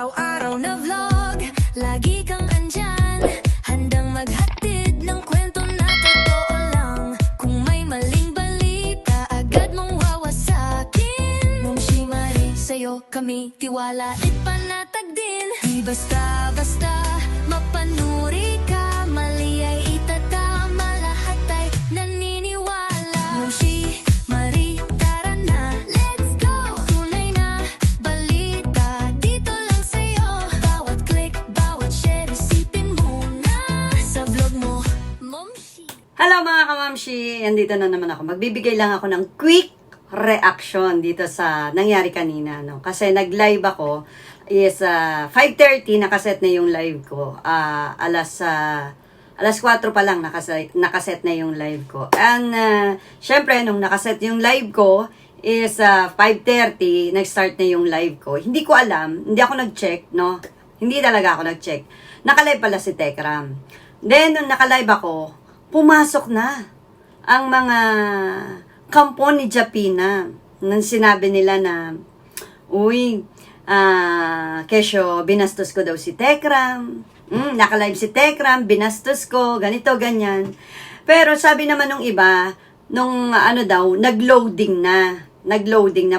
Araw-araw na vlog, lagi kang andyan. Handang maghatid ng kwento na totoo lang. Kung may maling balita, agad mong wawasakin. Momshi Mari, sa'yo kami tiwalait panatag din. Di basta-basta mapanuri ka, mali ay itatama, lahat ay naniniwala. Momshi Mari, tara na, let's go! Tunay na balita, dito lang sa'yo. Bawat click, bawat share, isipin mo na sa vlog mo, Momshi. Hello mga kamamshi! Andito na naman ako. Magbibigay lang ako ng quick reaction dito sa nangyari kanina. No? Kasi nag-live ako is 5:30, nakaset na yung live ko. Alas 4 pa lang nakaset na yung live ko. And syempre, nung nakaset yung live ko is 5:30, nag-start na yung live ko. Hindi ko alam, hindi ako nag-check, no? Hindi talaga ako nag-check. Naka-live pala si Tekram. Then, nung naka-live ako, pumasok na ang mga kampo ni Japina. Nang sinabi nila na, uy, kesyo, binastos ko daw si Tekram. Naka-live si Tekram, binastos ko, ganito, ganyan. Pero sabi naman nung iba, nung nag-loading na,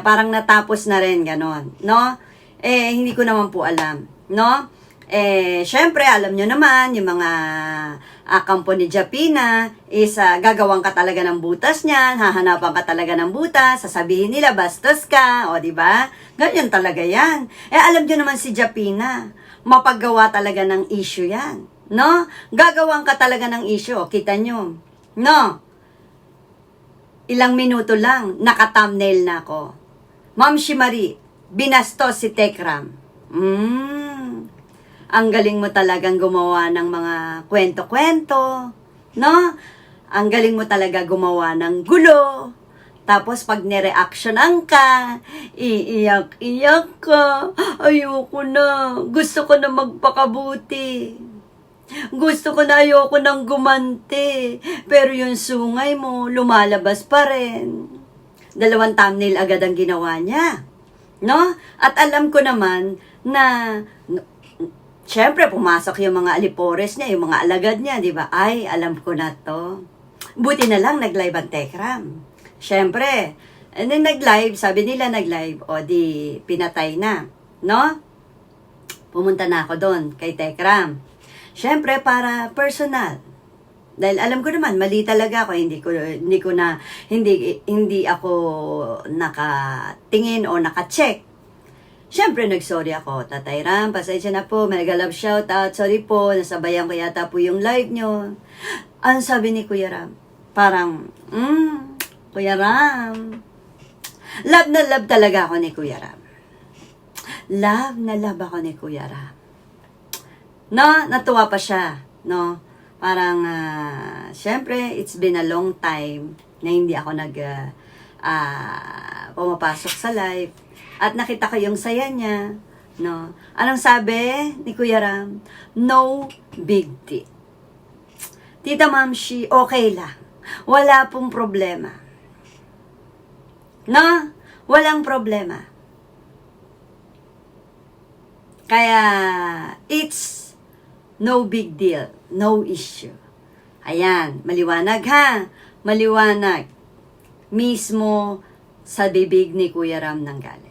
parang natapos na rin, ganon, no? Hindi ko naman po alam, no? Syempre, alam nyo naman, yung mga kampo ni Japina is gagawang ka talaga ng butas niyan, hahanapan ka talaga ng butas, sasabihin nila, bastos ka, o diba? Ganyan talaga yan. Alam nyo naman si Japina, mapaggawa talaga ng issue yan, no? Gagawang ka talaga ng issue, kita nyo, no? Ilang minuto lang, naka-thumbnail na ako. Momshi Mari, binastos si Tekram. Ang galing mo talagang gumawa ng mga kwento-kwento, no? Ang galing mo talaga gumawa ng gulo. Tapos pag nireactionan ka, iiyak-iyak ka. Ayoko na. Gusto ko na magpakabuti. Gusto ko na, ayoko nang gumante. Pero yung sungay mo, lumalabas pa rin. 2 thumbnail agad ang ginawa niya, no? At alam ko naman na syempre, pumasok yung mga alipores niya, yung mga alagad niya, di ba? Ay, alam ko na to. Buti na lang nag-live ang Tekram. Syempre, and then nag-live, sabi nila nag-live, o di pinatay na, no? Pumunta na ako doon kay Tekram. Syempre, para personal. Dahil alam ko naman, mali talaga ako, hindi ako nakatingin o naka-check. Siyempre, nag-sorry ako. Tatay Ram, pasensya na po. Mega love shoutout. Sorry po, nasabayan ko yata po yung live nyo. Ano sabi ni Kuya Ram? Parang, Kuya Ram. Love na love talaga ako ni Kuya Ram. Love na love ako ni Kuya Ram. No, natuwa pa siya. No, parang, siyempre, it's been a long time na hindi ako pumapasok sa live. At nakita ko yung saya niya, no? Anong sabi ni Kuya Ram? No big deal. Tita Momshi, okay lang. Wala pong problema. No? Walang problema. Kaya, it's no big deal. No issue. Ayan, maliwanag ha? Maliwanag. Mismo sa bibig ni Kuya Ram nanggaling.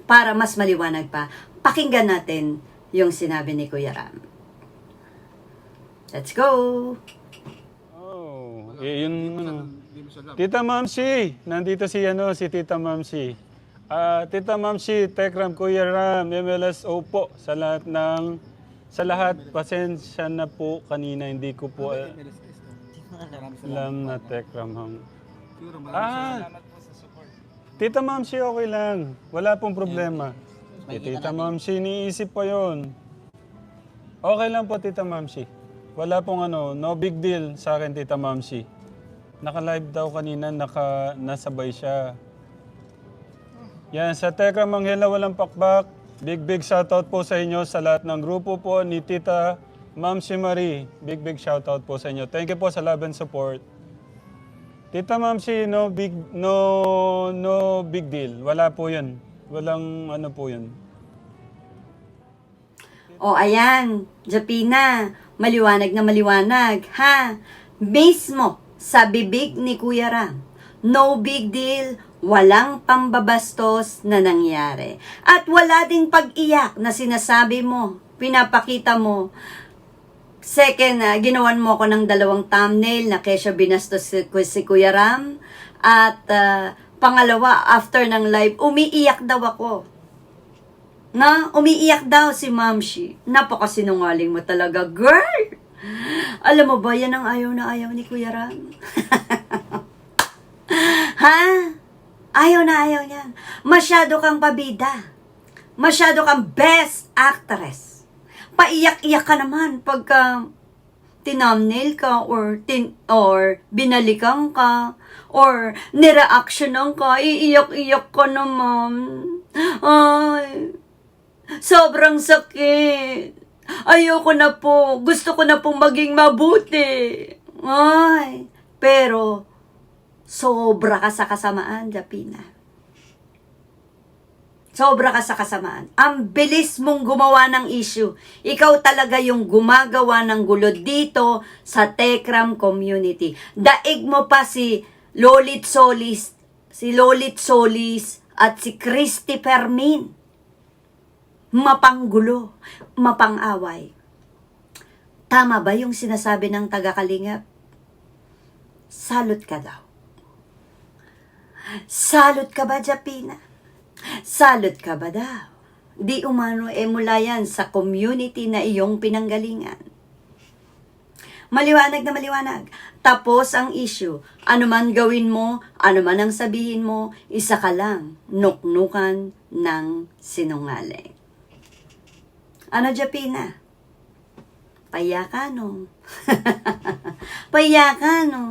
Para mas maliwanag pa, pakinggan natin yung sinabi ni Kuya Ram. Let's go! Oh, yun. Tita Momshi, nandito si Tita Momshi. Tita Momshi, Tekram, Kuya Ram, MLS, opo, sa lahat, pasensya na po kanina, hindi ko po alam na Tekram. Tita Momshi, okay lang. Wala pong problema. Tita Momshi, iniisip pa yon. Okay lang po, Tita Momshi. Wala pong no big deal sa akin, Tita Momshi. Naka-live daw kanina, nasabay siya. Yan, sa Tekram Manghela, walang pakbak. Big shoutout po sa inyo sa lahat ng grupo po ni Tita Momshi Mari. Big shoutout po sa inyo. Thank you po sa love and support. Tita Momshi, no big deal. Wala po 'yun. Walang po 'yun. O ayan, Japina, maliwanag na maliwanag, ha? Mismo sa bibig ni Kuya Ram, no big deal, walang pambabastos na nangyari. At wala ding pag-iyak na sinasabi mo, pinapakita mo. Second, ginawan mo ko ng 2 thumbnail na kesyo binastos si Kuya Ram. At pangalawa, after ng live, umiiyak daw ako. Umiiyak daw si Mamshi. Napakasinungaling mo talaga, girl! Alam mo ba, yan ang ayaw na ayaw ni Kuya Ram? Ha? Ayaw na ayaw niyan. Masyado kang pabida. Masyado kang best actress. Paiyak-iyak ka naman pagka tinumnail ka or binalikan ka or nireactionan ka, iiyak-iyak ka naman. Ay, sobrang sakit. Ayoko na po. Gusto ko na pong maging mabuti. Ay, pero sobra ka sa kasamaan, Japina. Sobra ka sa kasamaan. Ang bilis mong gumawa ng issue. Ikaw talaga yung gumagawa ng gulo dito sa Tekram community. Daig mo pa si Lolit Solis at si Christy Fermin. Mapanggulo, mapang-away. Tama ba yung sinasabi ng taga-Kalingap? Salot ka daw. Salot ka ba, Japina? Salot ka ba daw? Di umano mula yan sa community na iyong pinanggalingan. Maliwanag na maliwanag. Tapos ang issue. Ano man gawin mo, ano man ang sabihin mo, isa ka lang, nuknukan ng sinungaling. Ano, Japina? Payakan, no? Payakan, no?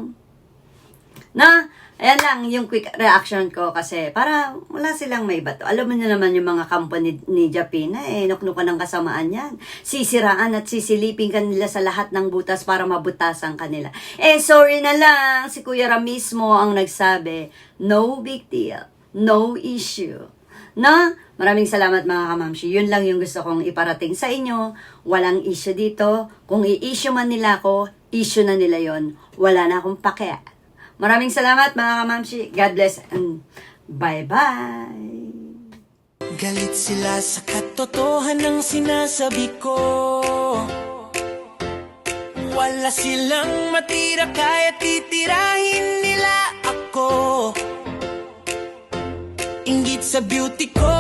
Na, ayan lang yung quick reaction ko kasi para wala silang may bato. Alam mo na naman yung mga company ni Japina, nuknukan ng kasamaan yan. Sisiraan at sisilipin kanila sa lahat ng butas para mabutasan kanila. Sorry na lang, si Kuya Ram mismo ang nagsabi, no big deal, no issue. Na, maraming salamat mga kamamshi. Yun lang yung gusto kong iparating sa inyo. Walang issue dito. Kung i-issue man nila ako, issue na nila yon. Wala na akong pake. Maraming salamat mga kamamshi. God bless and bye-bye. Galit sila sa katotohanan ng sinasabi ko. Wala silang matira kaya titirahin nila ako. Inggit sa beauty ko